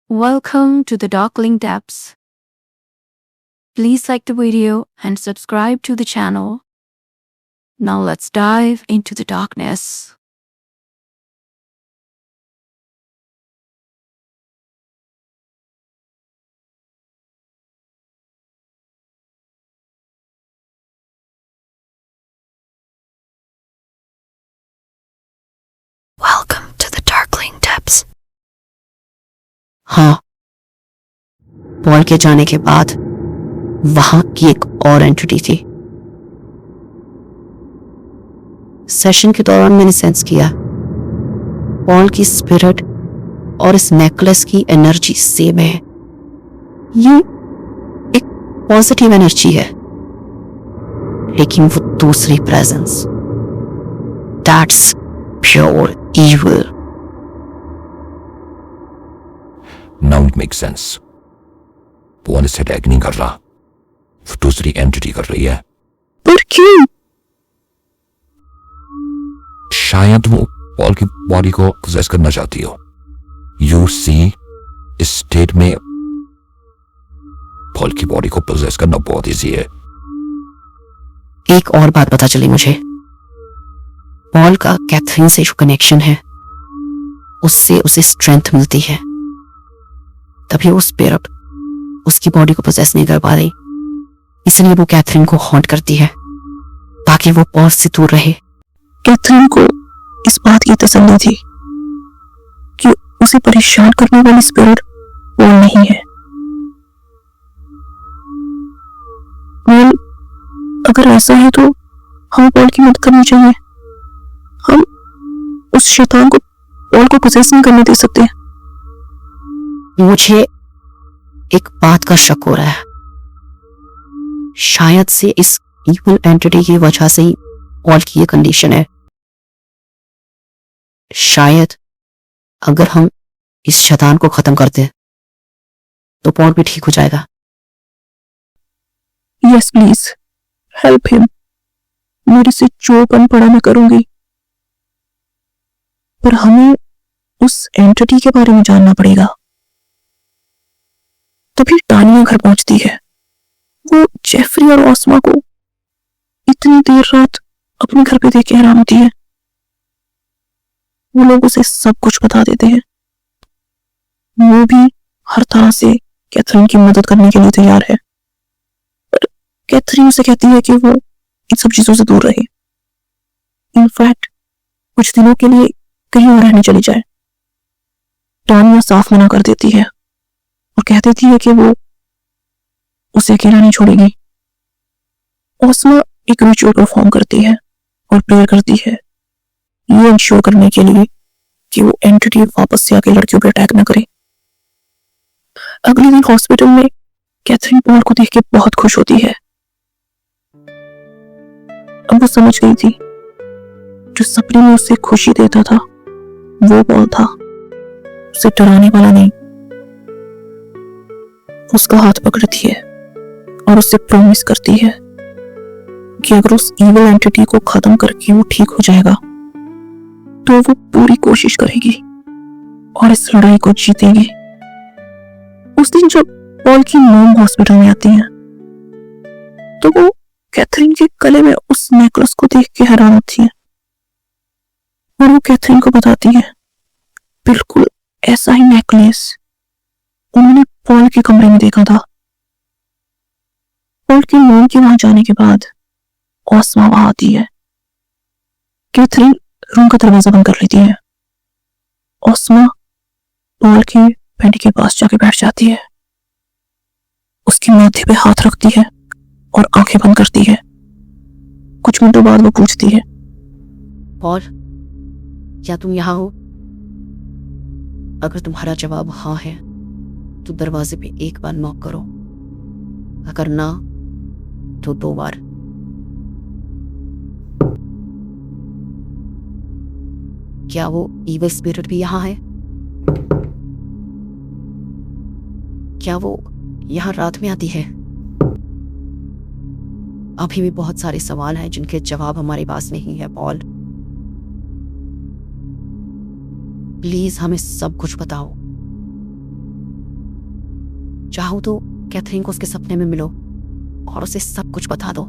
Welcome to the Darkling Depths. Please like the video and subscribe to the channel. Now let's dive into the darkness. Welcome to the Darkling Depths. हाँ, Paul के जाने के बाद वहां की एक और एंटिटी थी। सेशन के दौरान मैंने सेंस किया पॉल की स्पिरिट और इस नेकलेस की एनर्जी सेम है। ये एक पॉजिटिव एनर्जी है, लेकिन वो दूसरी presence, that's pure evil. Now it makes sense. Paul इसे अटैक नहीं कर रहा, वो दूसरी एंटिटी कर रही है। पर क्यों? शायद वो पॉल की बॉडी को पोजेस करना चाहती हो। यू सी, इस स्टेट में पॉल की बॉडी को पोजेस करना बहुत इजी है। एक और बात पता चली मुझे, पॉल का कैथरीन से जो कनेक्शन है उससे उसे स्ट्रेंथ मिलती है, तभी वो स्पिरिट उसकी बॉडी को पोजेस नहीं कर पा रही। इसलिए वो कैथरीन को हॉन्ट करती है ताकि वो पॉल से दूर रहे। कैथरीन को इस बात की तसल्ली थी कि उसे परेशान करने वाली स्पिरिट पॉल नहीं है। वेल, अगर ऐसा है तो हमें पॉल की मदद करनी चाहिए। हम उस शैतान को पॉल को पोजेस नहीं करने दे सकते। मुझे एक बात का शक हो रहा है, शायद से इस इविल एंटिटी की वजह से ही पॉल की ये कंडीशन है। शायद अगर हम इस शैतान को खत्म कर दें तो पॉल भी ठीक हो जाएगा। Yes please help him. मेरे से जो बन पड़ा मैं करूंगी, पर हमें उस एंटिटी के बारे में जानना पड़ेगा। तभी टानिया घर पहुंचती है। वो जेफरी और ओस्मा को इतनी देर रात अपने घर पे देख के हैरान होती है। वो लोग उसे सब कुछ बता देते हैं। वो भी हर तरह से कैथरीन की मदद करने के लिए तैयार है, पर कैथरीन उसे कहती है कि वो इन सब चीजों से दूर रहे। इनफैक्ट कुछ दिनों के लिए कहीं और रहने चली जाए। टानिया साफ मना कर देती है और कह देती है कि वो उसे अकेला नहीं छोड़ेगी। ओस्मा एक रिचुअल परफॉर्म करती है और प्रेयर करती है, ये इंश्योर करने के लिए कि वो एंटिटी वापस से आके लड़कियों पे अटैक न करे। अगले दिन हॉस्पिटल में कैथरीन पॉल को देख के बहुत खुश होती है। अब वो समझ गई थी, जो सपने में उसे खुशी देता था वो पॉल था, उसे डराने वाला नहीं। उसका हाथ पकड़ती है और उससे प्रॉमिस करती है कि अगर उस इविल एंटिटी को खत्म करके वो ठीक हो जाएगा तो वो पूरी कोशिश करेगी और इस लड़ाई को जीतेगी। उस दिन जब पॉल की मॉम हॉस्पिटल में आती है तो वो कैथरीन के गले में उस नेकलेस को देख के हैरान होती है और वो कैथरीन को बताती है बिल्कुल ऐसा ही नेकलेस उन्होंने पॉल के कमरे में देखा था। पॉल की मॉम के वहां जाने के बाद ओस्मा वहां आती है। कैथरीन रूम का दरवाजा बंद कर लेती है। ओस्मा पॉल के बेड के पास जाके बैठ जाती है, उसके माथे पे हाथ रखती है और आंखें बंद करती है। कुछ मिनटों बाद वो पूछती है, पॉल क्या तुम यहां हो? अगर तुम्हारा जवाब हाँ है तो दरवाजे पे एक बार नॉक करो, अगर ना तो 2 बार। क्या वो इविल स्पिरिट भी यहां है? क्या वो यहां रात में आती है? अभी भी बहुत सारे सवाल हैं जिनके जवाब हमारे पास नहीं है पॉल। प्लीज हमें सब कुछ बताओ। चाहो तो कैथरीन को उसके सपने में मिलो और उसे सब कुछ बता दो।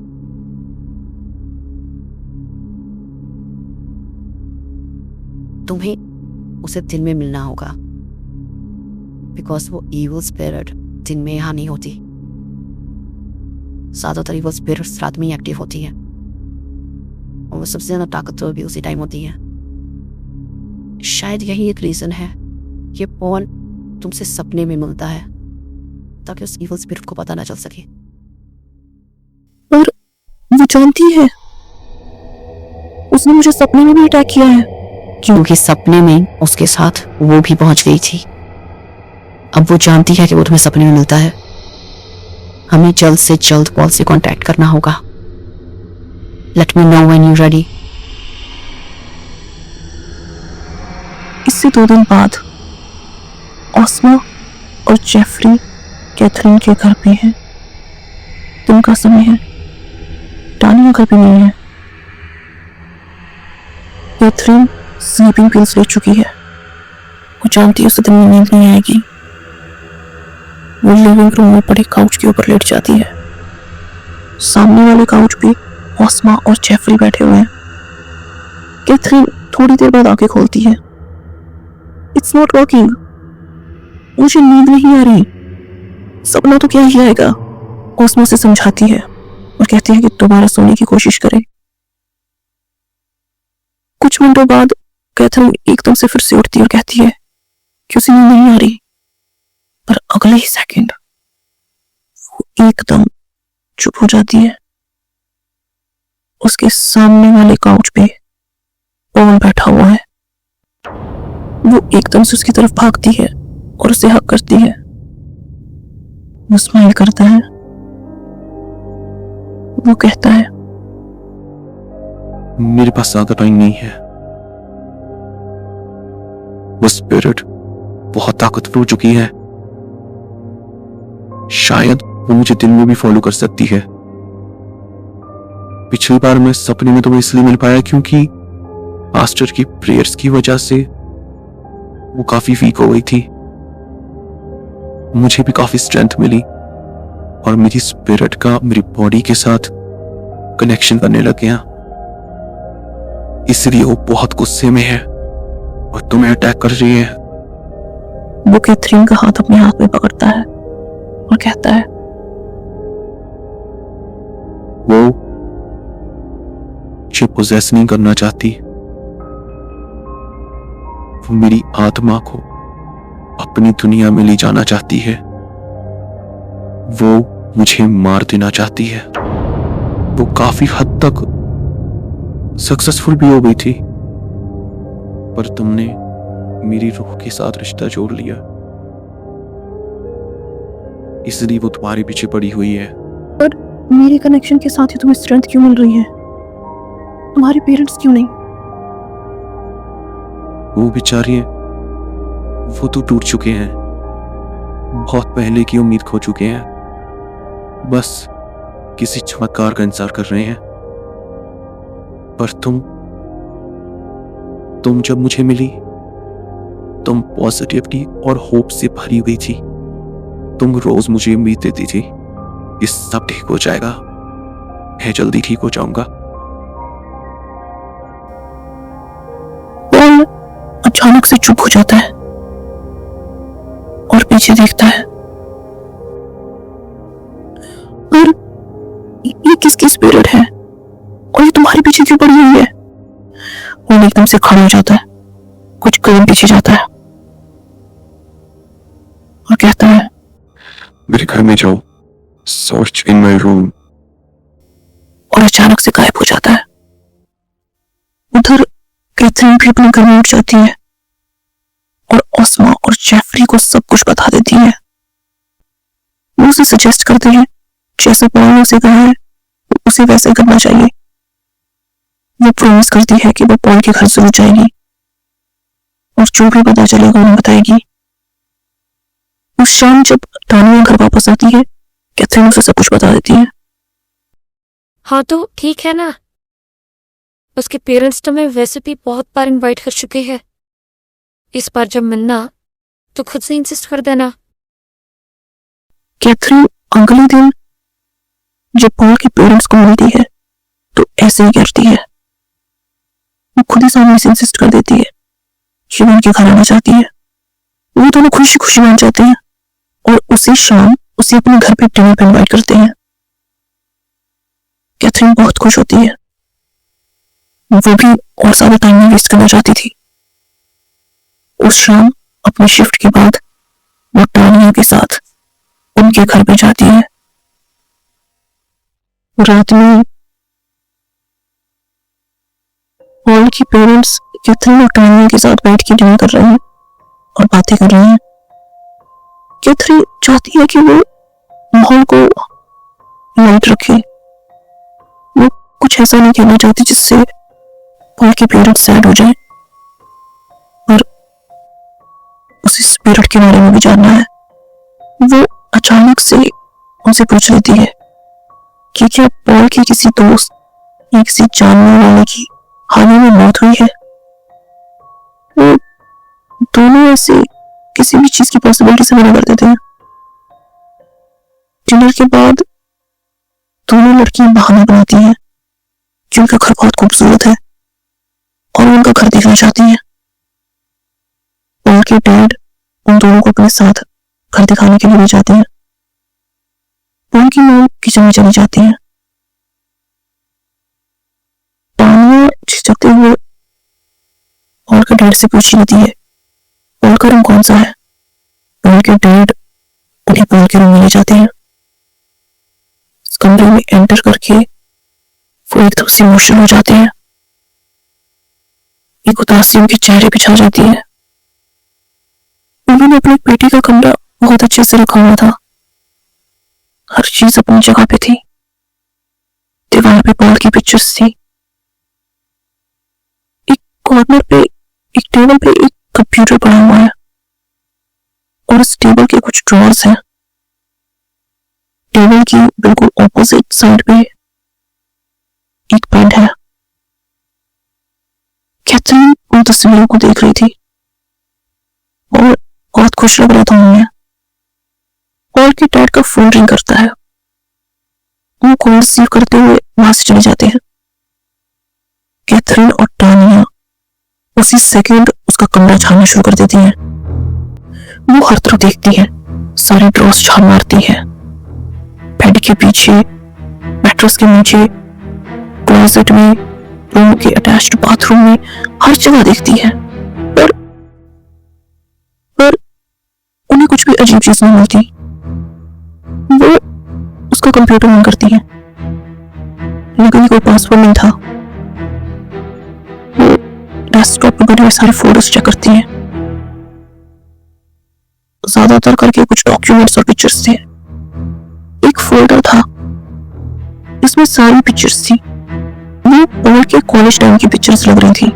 तुम्हें उसे दिन में मिलना होगा, बिकॉज वो इविल स्पिरिट दिन में यहाँ नहीं होती। ज्यादातर इविल स्पिरिट्स रात में ही एक्टिव होती है और वो सबसे ज्यादा ताकतवर भी उसी टाइम होती है। शायद यही एक रीजन है कि पॉल तुमसे सपने में मिलता है, ताकि उस इविल स्पिरिट को पता ना चल सके। पर वो जानती है, उसने मुझे सपने में भी अटैक किया है। क्योंकि सपने में उसके साथ वो भी पहुंच गई थी। अब वो जानती है कि वो तुम्हें सपने में मिलता है। हमें जल्द से जल्द पॉल से कांटेक्ट करना होगा। Let me know when you ready. इससे 2 दिन बाद ऑस्मा और जेफरी कैथरीन के घर पे हैं। दिन का समय है, टानिया घर पे नहीं है। कैथरीन स्लीपिंग पिल्स ले चुकी है। वो जानती है उसे दिन में नींद नहीं आएगी। वो लिविंग रूम में पड़े काउच के ऊपर लेट जाती है। सामने वाले काउच पे ऑस्मा और जेफरी बैठे हुए हैं। कैथरीन थोड़ी देर बाद आंखें खोलती है। It's not working. मुझे नींद नहीं आ रही। सपना तो क्या ही आएगा। ऑस्मा से समझाती है और कहती है कि दोबारा सोने की कोशिश करे। कुछ मिनटों बाद कैथरीन एकदम से फिर से उठती है और कहती है कि उसे नींद नहीं आ रही। पर अगले ही सेकंड वो एकदम चुप हो जाती है। उसके सामने वाले काउच पे पॉल बैठा हुआ है। वो एकदम से उसकी तरफ भागती है और उसे हक करती है। वो स्माइल करता है। वो कहता है, मेरे पास ज्यादा टाइम नहीं है। वो स्पिरिट बहुत ताकतवर हो चुकी है। शायद वो मुझे दिन में भी फॉलो कर सकती है। पिछली बार मैं सपने में तुम्हें इसलिए मिल पाया क्योंकि पास्टर की प्रेयर्स की वजह से वो काफी वीक हो गई थी। मुझे भी काफी स्ट्रेंथ मिली और मेरी स्पिरिट का मेरी बॉडी के साथ कनेक्शन करने लग गया। इसलिए वो बहुत गुस्से में है और तुम्हें अटैक कर रही है। वो कैथरीन का हाथ अपने हाथ में पकड़ता है और कहता है, वो मुझे पोजेस नहीं करना चाहती। वो मेरी आत्मा को अपनी दुनिया में ले जाना चाहती है। वो मुझे मार देना चाहती है। वो काफी हद तक सक्सेसफुल भी हो गई थी, पर तुमने मेरी रूह के साथ रिश्ता जोड़ लिया, इसलिए वो तुम्हारे पीछे पड़ी हुई है। पर मेरे कनेक्शन के साथ ही तुम्हें स्ट्रेंथ क्यों मिल रही है? तुम्हारे पेरेंट्स क्यों नहीं? वो बेचारे, वो तो टूट चुके हैं। बहुत पहले की उम्मीद खो चुके हैं। बस किसी चमत्कार का इंतजार कर रहे हैं। पर तुम जब मुझे मिली, तुम पॉजिटिविटी और होप से भरी हुई थी। तुम रोज मुझे उम्मीद देती थी कि सब ठीक हो जाएगा, मैं जल्दी ठीक हो जाऊंगा। पॉल अचानक से चुप हो जाता है और पीछे देखता है। पर ये किसकी स्पिरिट है और ये तुम्हारे पीछे क्यों पड़ी हुई है? वो एकदम से खड़ा हो जाता है, कुछ कदम पीछे जाता है और कहता है, मेरे घर में जाओ, सर्च इन माय रूम। और अचानक से गायब हो जाता है। उधर कैथरीन भी अपने घर में उठ जाती है और ऑस्मा और जेफरी को सब कुछ बता देती है। वो उसे सजेस्ट करते हैं जैसा पॉल ने उसे कहा है उसे वैसे करना चाहिए। वो प्रॉमिस करती है कि वो पॉल के घर जरूर जाएगी और जो भी पता चलेगा उन्हें बताएगी। उस शाम जब तानिया घर वापस आती है, कैथरीन उसे सब कुछ बता देती है। हाँ तो ठीक है ना, उसके पेरेंट्स तो मैं वैसे भी बहुत बार इनवाइट कर चुके हैं। इस बार जब मिलना तो खुद से इंसिस्ट कर देना। कैथरीन अगले दिन जब पॉल के पेरेंट्स को मिलती है तो ऐसे ही करती है। वो खुद ही सामने से इंसिस्ट कर देती है कि वो उनके घर आना चाहती है। वो दोनों खुशी खुशी मान जाते हैं और उसी शाम उसे अपने घर पे डिनर पे इनवाइट करते हैं। कैथरीन बहुत खुश होती है। वो भी और ज्यादा टाइम नहीं वेस्ट करना चाहती थी। उस शाम अपनी शिफ्ट के बाद वो टानिया के साथ उनके घर पे जाती है। रात में पॉल के पेरेंट्स कैथरीन और टानिया के साथ बैठ के डिनर कर रहे हैं और बातें कर रहे हैं। कैथरीन चाहती है कि वो माहौल को लाइट रखे। वो कुछ ऐसा नहीं कहना चाहती जिससे पॉल के पेरेंट्स सैड हो जाए, पर उसे स्पिरिट के बारे में भी जानना है। वो अचानक से उनसे पूछ लेती है कि क्या पॉल के किसी दोस्त या किसी जानने वाले की हाल ही में मौत हुई है। वो दोनों ऐसे किसी भी चीज की पॉसिबिलिटी से मना कर देते हैं। डिनर के बाद दोनों लड़कियां बहाना बनाती हैं कि उनका घर बहुत खूबसूरत है और उनका घर देखना चाहती हैं। पॉल के डैड उन दोनों को अपने साथ घर दिखाने के लिए ले जाते हैं। पॉल की मॉम किचन में चली जाती है। टानिया झिझकते हुए पॉल के डैड से पूछ लेती है पॉल का रूम कौन सा है। पॉल के डैड उन्हें पॉल के रूम में ले जाते हैं। इस कमरे में एंटर करके वो एकदम से इमोशनल हो जाते हैं। एक उदासी उनके चेहरे पे छा जाती है। उन्होंने अपनी बेटी का कमरा बहुत अच्छे से रखा हुआ था। हर चीज अपनी जगह पे थी। दीवार पे पॉल की पिक्चर्स थी। एक कॉर्नर पे एक टेबल पे एक कंप्यूटर पड़ा हुआ है और इस टेबल के कुछ ड्रॉर्स हैं। टेबल की बिल्कुल ऑपोजिट साइड पे एक बेड है। कैथरीन उन तस्वीरों को देख रही थी और बहुत खुश लग रहा था उन्हें। पॉल के डैड का फोन रिंग करता है। वो कॉल रिसीव करते हुए वहां से चले जाते हैं। कैथरीन और टानिया उसी सेकंड उसका कमरा छानना शुरू कर देती हैं। वो हर तरफ देखती है, सारे ड्रॉर्स छान मारती है। बेड के पीछे, मैट्रेस के नीचे, क्लोजेट में, रूम के अटैच्ड बाथरूम में, हर जगह देखती है, पर उन्हें कुछ भी अजीब चीज नहीं मिलती। वो उसका कंप्यूटर ऑन करती है, लेकिन कोई पासवर्ड नहीं था। वो डेस्कटॉप पर बने हुए सारे फोटोज चेक करती है। ज्यादातर करके कुछ डॉक्यूमेंट्स और पिक्चर्स थे। एक फोल्डर था इसमें सारी पिक्चर्स थी। वो पॉल के कॉलेज टाइम की पिक्चर्स लग रही थी।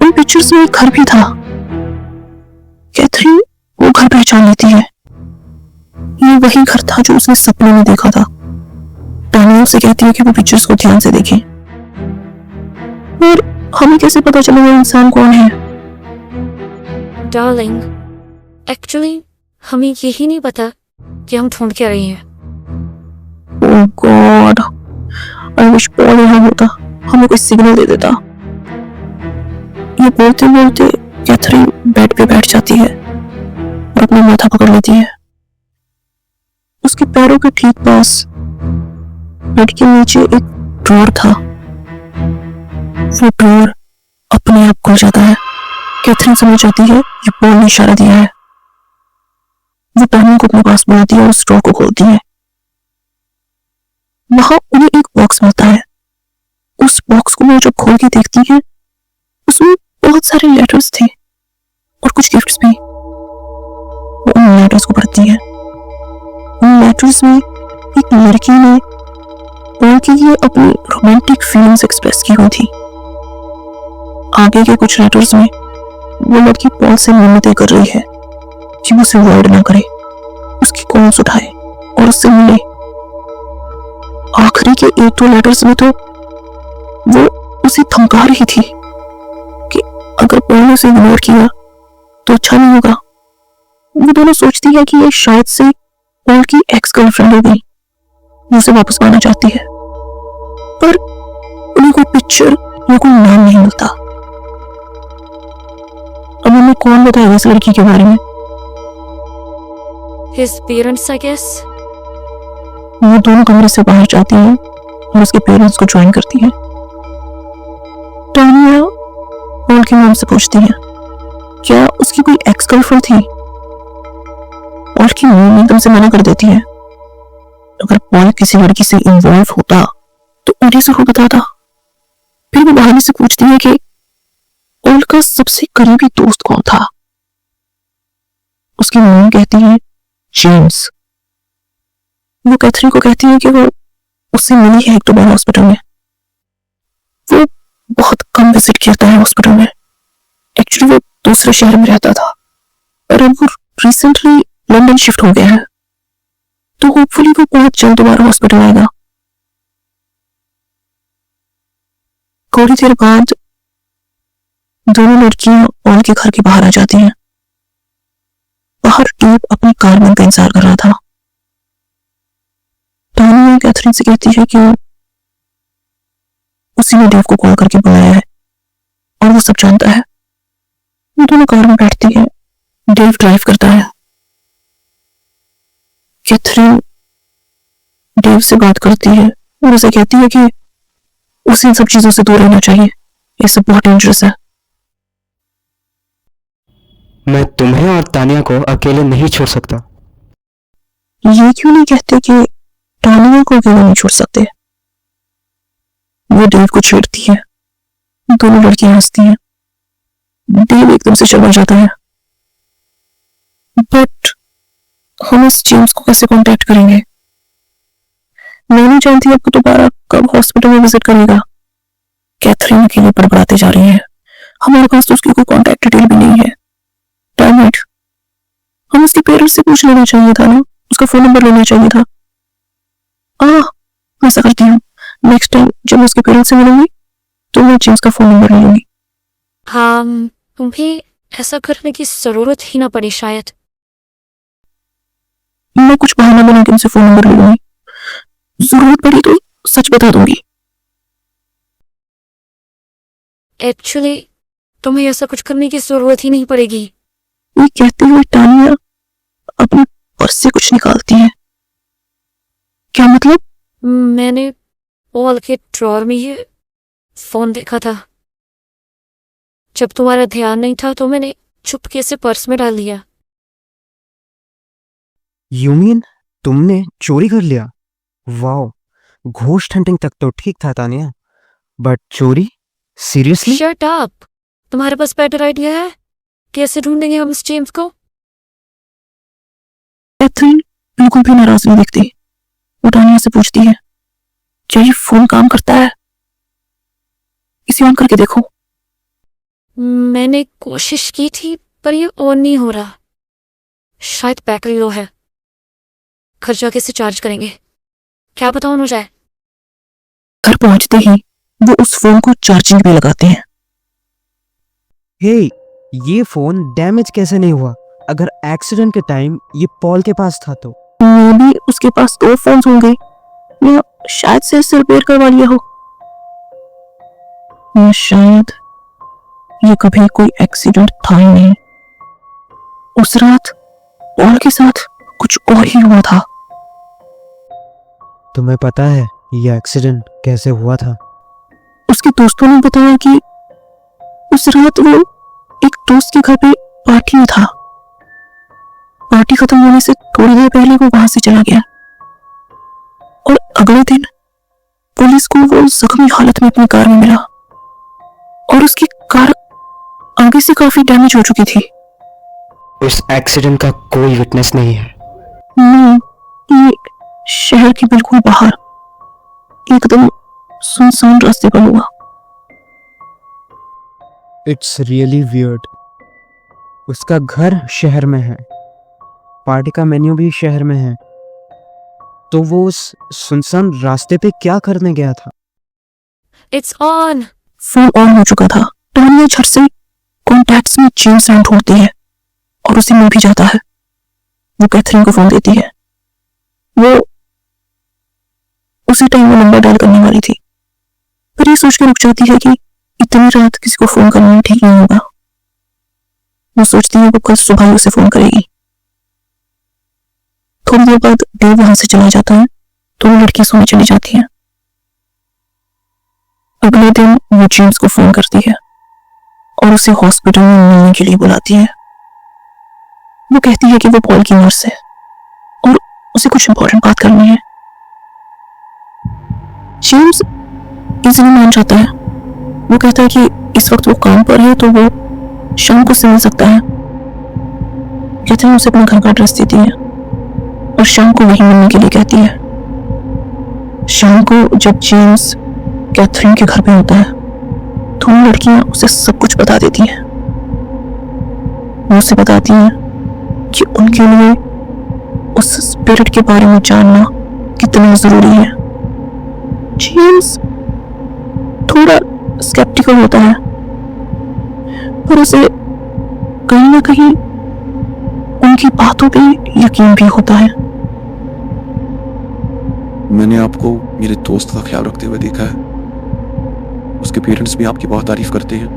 उन पिक्चर्स में एक घर भी था। कैथरीन वो घर पहचान लेती है। ये वही घर था जो उसने सपने में देखा था। टानिया उसे कहती है कि वो पिक्चर्स को ध्यान से देखें। और हमें कैसे पता चलेगा इंसान कौन है? डार्लिंग, एक्चुअली हमें यही नहीं पता कि हम ढूंढ क्या रही हैं। ओह गॉड, आई विश पॉल यहाँ होता, हमें कोई सिग्नल दे देता। ये बोलते बोलते कैथरीन बेड पे बैठ जाती है और अपना माथा पकड़ लेती है। उसके पैरों के ठीक पास बेड के नीचे एक ड्रॉर था। वो ड्रॉर अपने आप खुल जाता है। कैथरीन समझ जाती है ये पॉल ने इशारा दिया है। वो टानिया को अपने पास बुलाती है और उस ड्रॉर को खोलती है। वहां उन्हें एक बॉक्स मिलता है। उस बॉक्स को वो जब खोल के देखती है, उसमें बहुत सारे लेटर्स थे और कुछ गिफ्ट्स भी। वो उन लेटर्स को पढ़ती है। उन लेटर्स में एक लड़की ने पॉल के लिए अपनी रोमांटिक फीलिंग्स एक्सप्रेस की हुई थी। आगे के कुछ लेटर्स में वो लड़की पॉल से मिन्नतें कर रही है कि वो उसे अवॉइड ना करे, उसकी कॉल्स उठाए और उससे मिले। आखिरी के एक दो लेटर्स में तो वो उसे धमका रही थी कि अगर पॉल ने उसे इग्नोर किया तो अच्छा नहीं होगा। वो दोनों सोचती है कि ये शायद से पॉल की एक्स गर्लफ्रेंड हो गई, वो उसे वापस पाना चाहती है, पर उन्हें कोई पिक्चर या कोई नाम नहीं मिलता। अब उन्हें कौन बताएगा इस लड़की के बारे में? His parents, I guess. वो दोनों कमरे से बाहर जाती है और उसके पेरेंट्स को ज्वाइन करती है। टानिया पॉल की मॉम से पूछती है क्या उसकी कोई एक्स गर्लफ्रेंड थी। पॉल की मॉम एकदम से मना कर देती है। अगर पॉल किसी लड़की से इन्वॉल्व होता तो उन्हें जरूर बताता। फिर वो बहाने से पूछती है कि पॉल का सबसे करीबी दोस्त कौन था। उसकी मॉम कहती है जेम्स। वो कैथरीन को कहती है कि वो उससे मिली है एक दो बार हॉस्पिटल में। वो बहुत कम विजिट करता है हॉस्पिटल में। एक्चुअली वो दूसरे शहर में रहता था और अब वो रिसेंटली लंदन शिफ्ट हो गया है, तो होपफुली वो बहुत जल्द दोबारा हॉस्पिटल आएगा। थोड़ी देर बाद दोनों लड़कियां पॉल के घर के बाहर आ जाती हैं। बाहर डेव अपनी कार में उनका इंतजार कर रहा था। टानिया कैथरीन से कहती है कि उसी ने डेव को कॉल करके बुलाया है और वो सब जानता है। वो दोनों कार में बैठती है। डेव ड्राइव करता है। कैथरीन डेव से बात करती है और उसे कहती है कि उसे इन सब चीजों से दूर रहना चाहिए, ये सब बहुत डेंजरस है। मैं तुम्हें और तानिया को अकेले नहीं छोड़ सकता। ये क्यों नहीं कहते कि टानिया को अकेले नहीं छोड़ सकते? वो डेव को छेड़ती है। दोनों लड़कियां हंसती हैं। डेव एकदम से शर्मा जाता है। बट हम इस जेम्स को कैसे कांटेक्ट करेंगे? मैं नहीं जानती आपको दोबारा कब हॉस्पिटल में विजिट करेगा। कैथरीन अकेले बड़बड़ाते जा रही है। हमारे पास तो उसकी कोई कांटेक्ट डिटेल भी नहीं है। डैम इट, हम उसके पेरेंट्स से पूछ लेना चाहिए था ना, उसका फोन नंबर लेना चाहिए था। ऐसा करती हूँ, नेक्स्ट टाइम जब मैं उसके पेरेंट्स से मिलूंगी तो मैं जेम्स का फोन नंबर ले लूंगी। हाँ, तुम्हें ऐसा करने की जरूरत ही ना पड़ी शायद। मैं कुछ बहाना बना के उनसे फोन नंबर ले लूंगी। जरूरत पड़ी तो सच बता दूंगी। एक्चुअली तुम्हें ऐसा कुछ करने की जरूरत ही नहीं पड़ेगी। ये कहते हुए टानिया अपने पर्स से कुछ निकालती है। क्या मतलब? मैंने पॉल के ड्रॉर में ये फोन देखा था। जब तुम्हारा ध्यान नहीं था तो मैंने चुपके से पर्स में डाल दिया। यू मीन तुमने चोरी कर लिया? वाओ, घोस्ट हंटिंग तक तो ठीक था तानिया, बट चोरी? सीरियसली? Shut up. तुम्हारे पास बेटर आइडिया है? कैसे ढूंढेंगे हम इस जेम्स को? कैथरीन बिल्कुल भी नाराज नहीं दिखती। वो टानिया से पूछती है क्या ये फोन काम करता है? इसे ऑन करके देखो। मैंने कोशिश की थी पर ये ऑन नहीं हो रहा। शायद बैटरी लो है। घर जाके इसे चार्ज करेंगे। क्या पता ऑन हो जाए। घर पहुंचते ही वो उस फोन को चार्जिंग पे लगाते हैं। हे, ये फोन डैमेज कैसे नहीं हुआ? अगर एक्सीडेंट के टाइम ये पॉल के पास था तो? मे भी उसके पास दो फोन होंगे या शायद से इसे रिपेयर करवा लिया हो, या शायद ये कभी कोई एक्सीडेंट था ही नहीं। उस रात पॉल के साथ कुछ और ही हुआ था। तुम्हें पता है ये एक्सीडेंट कैसे हुआ था? उसके दोस्तों ने बताया कि उस रात वो एक दोस्त के घर पे पार्टी में था। पार्टी खत्म होने से थोड़ी देर पहले वो वहां से चला गया और अगले दिन पुलिस को वो जख्मी हालत में अपनी कार में मिला और उसकी कार आगे से काफी डैमेज हो चुकी थी। उस एक्सीडेंट का कोई विटनेस नहीं है? नहीं, ये शहर के बिल्कुल बाहर एकदम सुनसान रास्ते पर हुआ। It's really weird. उसका घर शहर में है, पार्टी का मेन्यू भी शहर में है, तो वो उस सुनसान रास्ते पे क्या करने गया था? It's on. फोन ऑन हो चुका था। टानिया झट से कॉन्टैक्ट्स में जेम्स नाम ढूंढती है और उसे मिल भी जाता है। वो कैथरीन को फोन देती है। वो उसी टाइम वो नंबर डायल करने वाली थी, पर ये सोच के रुक जाती है कि इतनी रात किसी को फोन करना ठीक नहीं होगा। वो सोचती है वो कल सुबह ही उसे फोन करेगी। थोड़ी देर बाद डेव वहां से चला जाता है तो वो लड़की सोने चली जाती है। अगले दिन वो जेम्स को फोन करती है और उसे हॉस्पिटल में मिलने के लिए बुलाती है। वो कहती है कि वो पॉल की नर्स है और उसे कुछ इंपॉर्टेंट बात करनी है। जेम्स इजीली मान जाता है। वो कहता है कि इस वक्त वो काम पर है तो वो शाम को से मिल सकता है। कैथरीन उसे अपने घर का एड्रेस देती है और शाम को वहीं मिलने के लिए कहती है। शाम को जब जेम्स कैथरीन के घर पे होता है तो उन लड़कियां उसे सब कुछ बता देती हैं। वो उसे बताती हैं कि उनके लिए उस स्पिरिट के बारे में जानना कितना जरूरी है। जेम्स थोड़ा स्केप्टिकल होता है, पर उसे कहीं ना कहीं उनकी बातों पे यकीन भी होता है। मैंने आपको मेरे दोस्त का ख्याल रखते हुए देखा है। उसके पेरेंट्स भी आपकी बहुत तारीफ करते हैं।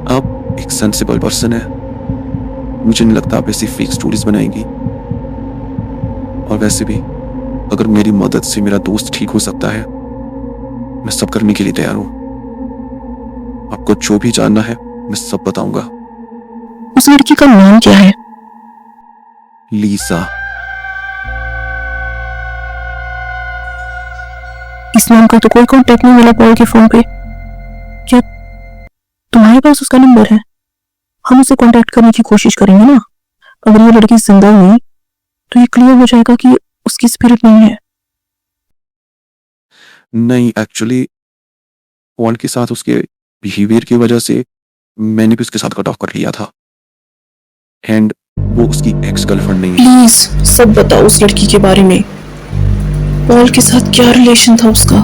आप एक सेंसिबल पर्सन है। मुझे नहीं लगता आप ऐसी फेक स्टोरीज बनाएंगी। और वैसे भी अगर मेरी मदद से मेरा दोस्त ठीक हो सकता है, मैं सब करने के लिए तैयार हूं। आपको जो भी जानना है मैं सब बताऊंगा। उस लड़की का नाम क्या है? लीसा। इस नाम का तो कोई कांटेक्ट नहीं मिला पॉल के फोन पे। क्या तुम्हारे पास उसका नंबर है? हम उसे कांटेक्ट करने की कोशिश करेंगे ना। अगर ये लड़की जिंदा हुई तो ये क्लियर हो जाएगा कि उसकी स्पिरिट नहीं है। नहीं, एक्चुअली पॉल के साथ उसके बिहेवियर की वजह से मैंने भी उसके साथ कट ऑफ कर लिया था। एंड वो उसकी एक्स गर्लफ्रेंड नहीं है। प्लीज सब बताओ उस लड़की के बारे में। पॉल के साथ क्या रिलेशन था उसका?